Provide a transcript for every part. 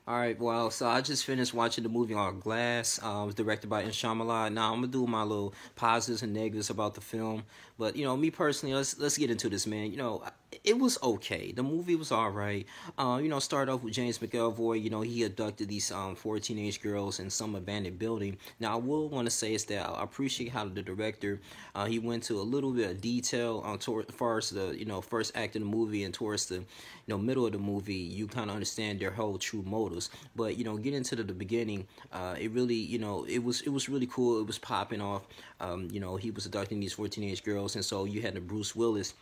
All right, well, so I just finished watching the movie on Glass. It was directed by M. Shyamalan. Now I'm gonna do my little positives and negatives about the film. But me personally, let's get into this, man. It was okay. The movie was all right. Start off with James McAvoy. He abducted these four teenage girls in some abandoned building. Now I will want to say is that I appreciate how the director he went to a little bit of detail toward as far as the first act of the movie and towards the middle of the movie. You kind of understand their whole true motives. But get into the beginning. It really it was really cool. It was popping off. He was abducting these four teenage girls, and so you had the Bruce Willis.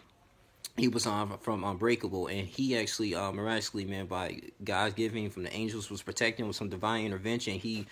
He was on from Unbreakable, and he actually miraculously, man, by God's giving from the angels, was protecting with some divine intervention. He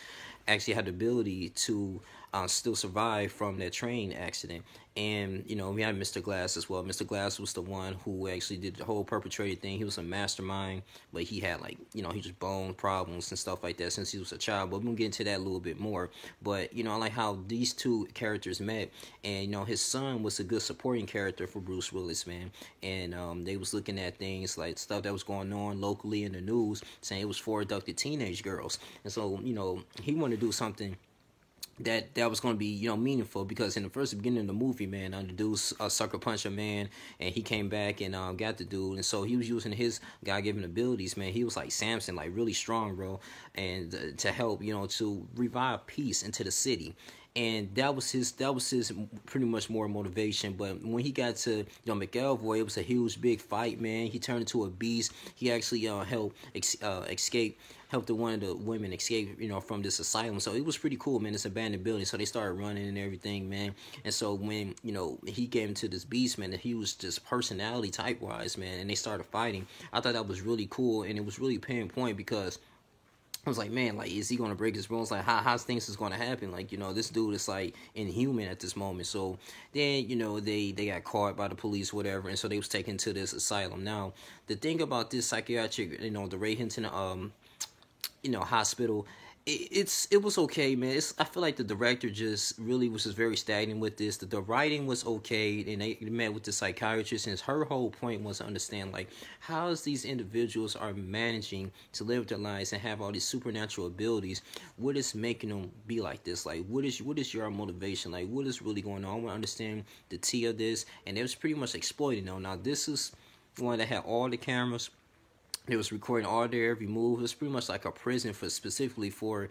actually had the ability to still survive from that train accident. And we had Mr. Glass as well. Mr. Glass was the one who actually did the whole perpetrated thing. He was a mastermind, but he had he just bone problems and stuff like that since he was a child. But we'll get into that a little bit more. But I like how these two characters met, and his son was a good supporting character for Bruce Willis, man. And they was looking at things like stuff that was going on locally in the news, saying it was four abducted teenage girls, and so he wanted to do something that was going to be meaningful, because in the first beginning of the movie, man, the dude's a sucker punch a man, and he came back and got the dude, and so he was using his God-given abilities, man. He was like Samson, like really strong, bro, and to help to revive peace into the city. And that was his pretty much more motivation. But when he got to McElroy, it was a huge big fight, man. He turned into a beast. He actually helped escape, helped one of the women escape from this asylum. So it was pretty cool, man. It's abandoned building, so they started running and everything, man. And so when he came into this beast, man, he was just personality type wise, man, and they started fighting. I thought that was really cool, and it was really pinpoint, because I was like, man, like, is he gonna break his bones? Like, how's things is gonna happen? Like, this dude is like inhuman at this moment. So then, they got caught by the police, whatever, and so they was taken to this asylum. Now, the thing about this psychiatric, the Ray Hinton hospital, it was okay, man. I feel like the director just really was just very stagnant with this. The writing was okay, and they met with the psychiatrist, and her whole point was to understand like how these individuals are managing to live their lives and have all these supernatural abilities. What is making them be like this? Like, what is your motivation? Like, what is really going on? I want to understand the tea of this, and it was pretty much exploiting them. Now, this is one that had all the cameras. It was recording all their every move. It was pretty much like a prison for specifically for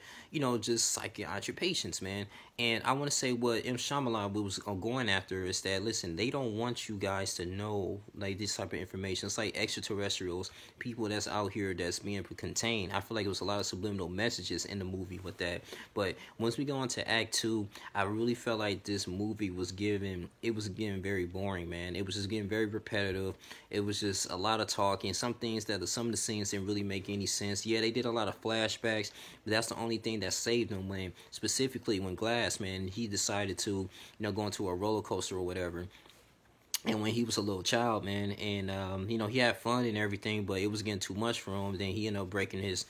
just psychiatric patients, man. And I want to say what M. Shyamalan was going after is that, listen, they don't want you guys to know like this type of information. It's like extraterrestrials, people that's out here that's being contained. I feel like it was a lot of subliminal messages in the movie with that. But once we go on to Act Two, I really felt like this movie was getting very boring, man. It was just getting very repetitive. It was just a lot of talking. Some of the scenes didn't really make any sense. Yeah, they did a lot of flashbacks, but that's the only thing that saved them, when specifically when Glass, man, he decided to go into a roller coaster or whatever. And when he was a little child, man, and he had fun and everything, but it was getting too much for him. Then he ended up breaking his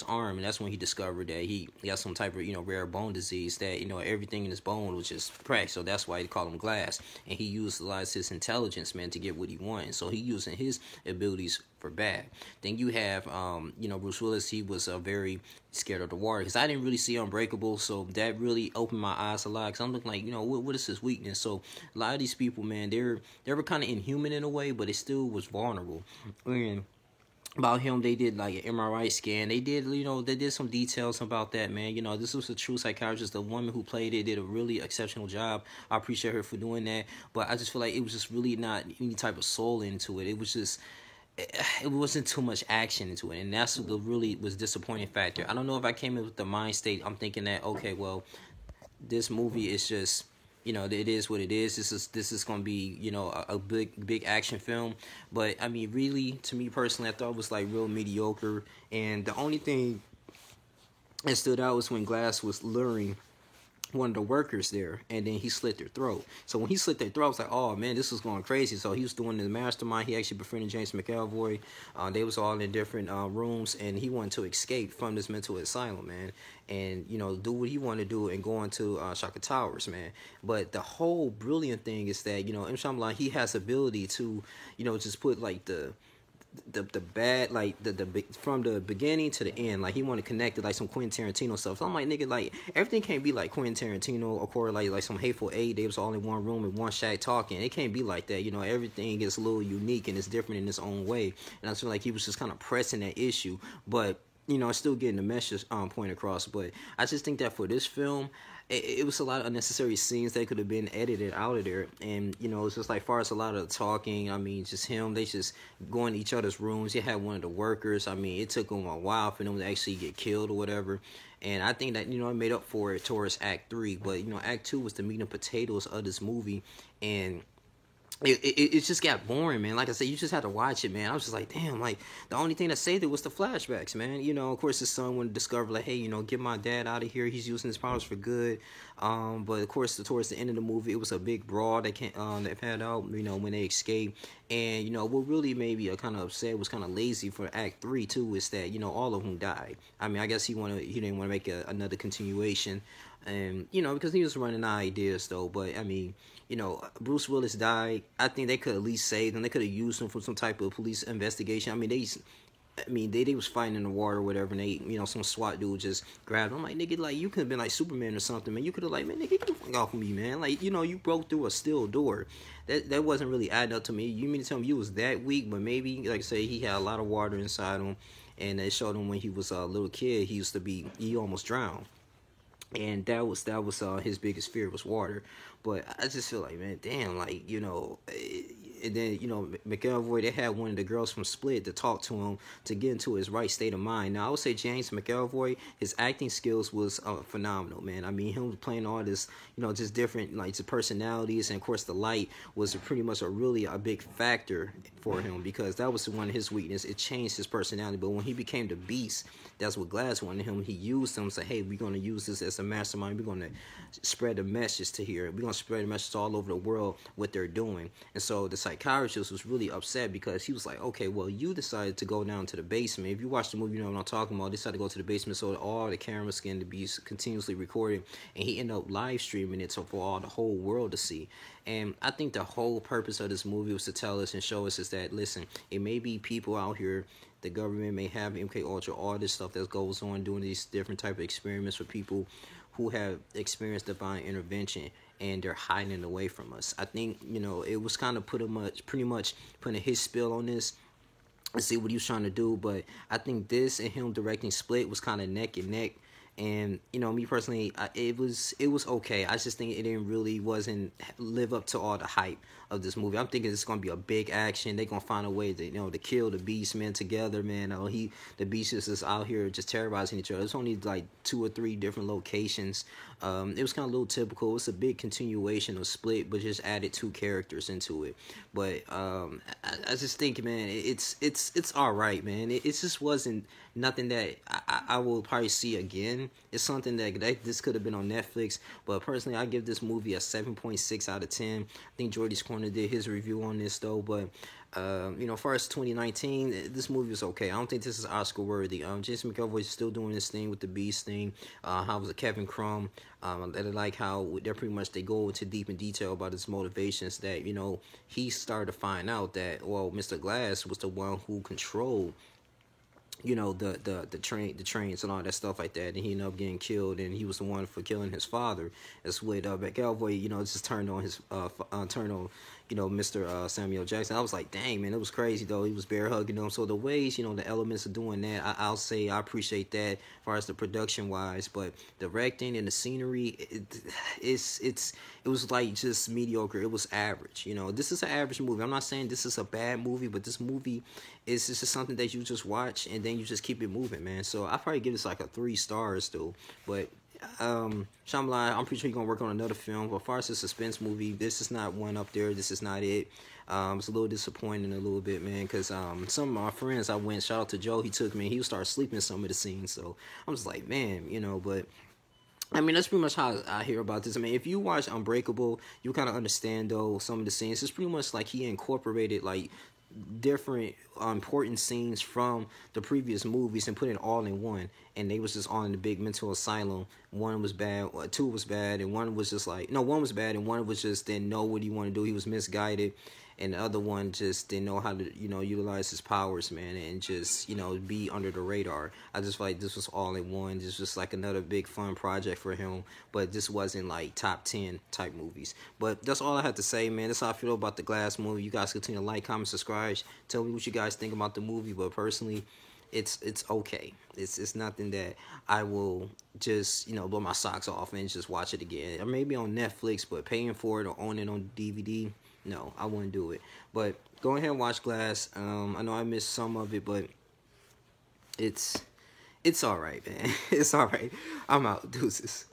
arm, and that's when he discovered that he got some type of rare bone disease, that everything in his bone was just cracked. So that's why they call him Glass. And he utilized his intelligence, man, to get what he wanted. So he using his abilities for bad. Then you have Bruce Willis. He was very scared of the water, because I didn't really see Unbreakable, so that really opened my eyes a lot, because I'm looking like, what is his weakness? So a lot of these people, man, they were kind of inhuman in a way, but it still was vulnerable. And about him, they did like an MRI scan. They did some details about that, man. This was a true psychiatrist. The woman who played it did a really exceptional job. I appreciate her for doing that. But I just feel like it was just really not any type of soul into it. It was just, it wasn't too much action into it, and that's what really was disappointing factor. I don't know if I came in with the mind state. I'm thinking that, okay, well, this movie is just, it is what it is. This is gonna be a big action film, but I mean, really, to me personally, I thought it was like real mediocre. And the only thing that stood out was when Glass was luring one of the workers there, and then he slit their throat. So when he slit their throat, I was like, oh man, this was going crazy. So he was doing the mastermind. He actually befriended James McAvoy. They was all in different rooms, and he wanted to escape from this mental asylum, man, and do what he wanted to do and go into Shaka Towers, man. But the whole brilliant thing is that M. Shyamalan, he has ability to just put like the bad, like from the beginning to the end, like he want to connect it like some Quentin Tarantino stuff. So I'm like, nigga, like everything can't be like Quentin Tarantino or correlate like some Hateful Eight. They was all in one room in one shack talking. It can't be like that. You know, everything gets a little unique and it's different in its own way. And I feel like he was just kind of pressing that issue, but you know, still getting the message point across. But I just think that for this film, it was a lot of unnecessary scenes that could have been edited out of there. And you know, it's just like far as a lot of the talking. I mean, just him. They just going to each other's rooms. You had one of the workers. I mean, it took them a while for them to actually get killed or whatever. And I think that, you know, it made up for it towards Act 3. But you know, Act 2 was the meat and potatoes of this movie, and it just got boring, man. Like I said, you just had to watch it, man. I was just like, damn, like the only thing that saved it was the flashbacks, man. You know, of course, his son would discover, like, hey, you know, get my dad out of here. He's using his powers for good. But of course, towards the end of the movie, it was a big brawl that that panned out. You know, when they escaped, and you know, what really made me kind of upset was kind of lazy for Act 3 too. Is that, you know, all of them died. I mean, I guess he didn't want to make another continuation, and you know, because he was running out of ideas though. But I mean, you know, Bruce Willis died. I think they could at least save him. They could have used him for some type of police investigation. They was fighting in the water or whatever, and they, you know, some SWAT dude just grabbed him. I'm like, nigga, like, you could have been like Superman or something, man. You could have, like, man, nigga, get the fuck off of me, man. Like, you know, you broke through a steel door. That wasn't really adding up to me. You mean to tell me you was that weak? But maybe, like I say, he had a lot of water inside him, and it showed him when he was a little kid, he almost drowned. And that was his biggest fear was water. But I just feel like, man, damn, like, you know, and then, you know, McElroy, they had one of the girls from Split to talk to him to get into his right state of mind. Now, I would say James McElroy, his acting skills was phenomenal, man. I mean, him playing all this, you know, just different, like, the personalities, and of course the light was pretty much really a big factor for him, because that was one of his weaknesses. It changed his personality. But when he became the Beast, that's what Glass wanted him. He used them, say, hey, we're going to use this as a mastermind. We're going to spread the message to here. We're going to spread the message all over the world what they're doing. And so the psychiatrist was really upset, because he was like, okay, well, you decided to go down to the basement. If you watch the movie, you know what I'm talking about. They decided to go to the basement so that all the cameras can be continuously recorded. And he ended up live streaming it so for all the whole world to see. And I think the whole purpose of this movie was to tell us and show us is that, listen, it may be people out here, the government may have MK Ultra, all this stuff that goes on doing these different type of experiments with people who have experienced divine intervention, and they're hiding it away from us. I think, you know, it was kind of pretty much putting his spill on this and see what he was trying to do. But I think this and him directing Split was kind of neck and neck. And you know, me personally, it was okay. I just think it wasn't live up to all the hype of this movie. I'm thinking it's gonna be a big action. They're gonna find a way to, you know, to kill the Beast, man, together, man. The Beast is just out here just terrorizing each other. It's only like 2 or 3 different locations. It was kind of a little typical. It's a big continuation of Split, but just added 2 characters into it. But I just think, man, it's all right, man. It just wasn't nothing that I will probably see again. It's something that this could have been on Netflix, but personally, I give this movie a 7.6 out of 10. I think Jordy's Corner did his review on this though, but you know, as far as 2019, this movie was okay. I don't think this is Oscar worthy. Jason McAvoy is still doing this thing with the Beast thing. How was it Kevin Crumb? I like how they're pretty much, they go into deep in detail about his motivations, that, you know, he started to find out that, well, Mr. Glass was the one who controlled, you know, the trains and all that stuff like that, and he ended up getting killed, and he was the one for killing his father. That's what McAvoy, you know, just turned on you know, Mr. Samuel Jackson. I was like, dang, man, it was crazy though. He was bear hugging them. So the ways, you know, the elements of doing that, I'll say I appreciate that as far as the production wise. But directing and the scenery, it was like just mediocre. It was average. You know, this is an average movie. I'm not saying this is a bad movie, but this movie is just something that you just watch and then you just keep it moving, man. So I probably give this like a 3 stars though. But Shyamalan, I'm pretty sure he's gonna work on another film. But as far as the suspense movie, this is not one up there. This is not it. It's a little disappointing a little bit, man, because some of my friends, shout out to Joe, he took me, he started sleeping in some of the scenes. So I'm just like, man, you know, but I mean, that's pretty much how I hear about this. I mean, if you watch Unbreakable, you kind of understand, though, some of the scenes. It's pretty much like he incorporated, like, different important scenes from the previous movies and put it all in one. And they was just all in the big mental asylum. 1 was bad, 2 was bad, and 1 was just like, no, 1 was bad, and 1 was just didn't know what he wanted to do. He was misguided. and the other one just didn't know how to, utilize his powers, man, and just, be under the radar. I just feel like this was all in one. This was like another big fun project for him, but this wasn't like top 10 type movies. But that's all I have to say, man. That's how I feel about the Glass movie. You guys continue to like, comment, subscribe. Tell me what you guys think about the movie. But personally, it's okay. It's nothing that I will just blow my socks off and just watch it again. Or maybe on Netflix, but paying for it or owning it on DVD, no, I wouldn't do it. But go ahead and watch Glass. I know I missed some of it, but it's all right, man. It's all right. I'm out. Deuces.